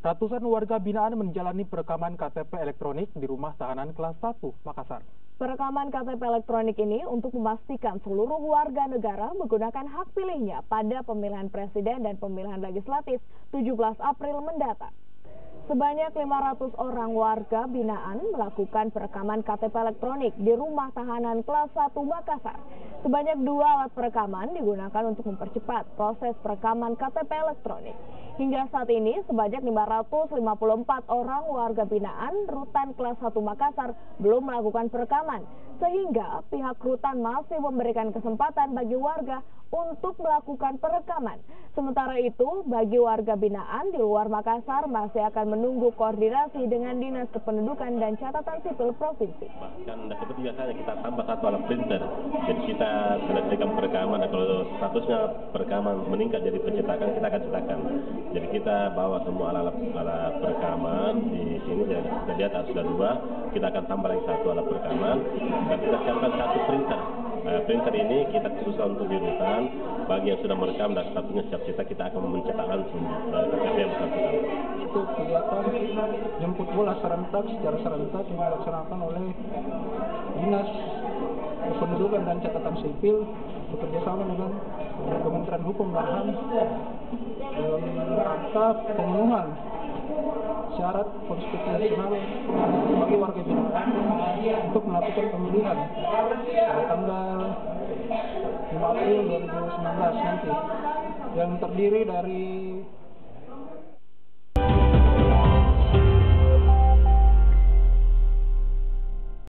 Ratusan warga binaan menjalani perekaman KTP elektronik di rumah tahanan kelas 1 Makassar. Perekaman KTP elektronik ini untuk memastikan seluruh warga negara menggunakan hak pilihnya pada pemilihan presiden dan pemilihan legislatif 17 April mendatang. Sebanyak 500 orang warga binaan melakukan perekaman KTP elektronik di rumah tahanan kelas 1 Makassar. Sebanyak 2 alat perekaman digunakan untuk mempercepat proses perekaman KTP elektronik. Hingga saat ini, sebanyak 554 orang warga binaan Rutan kelas 1 Makassar belum melakukan perekaman, sehingga pihak Rutan masih memberikan kesempatan bagi warga untuk melakukan perekaman. Sementara itu, bagi warga binaan di luar Makassar masih akan menunggu koordinasi dengan Dinas Kependudukan dan Catatan Sipil Provinsi. Bahkan seperti biasanya kita tambah 1 alat printer, jadi kita selesaikan perekaman, dan kalau statusnya perekaman meningkat jadi pencetakan, kita akan cetakan. Jadi kita bawa semua alat perekaman di sini, kita lihat sudah 2, kita akan tambah lagi 1 alat perekaman, dan kita siapkan 1 printer. Printer ini kita khususkan untuk di Rutan, bagi yang sudah merekam dan statusnya siap cetak, kita akan mencetak langsung KTP yang bersangkutan. Itu kegiatan jemput bola serentak secara serentak yang dilaksanakan oleh Dinas Kependudukan dan Catatan Sipil bekerjasama dengan Kementerian Hukum dan HAM dalam rangka pemenuhan syarat konstitusional bagi warga binaan untuk melakukan pemilihan pada tanggal 5 April 2019 nanti, yang terdiri dari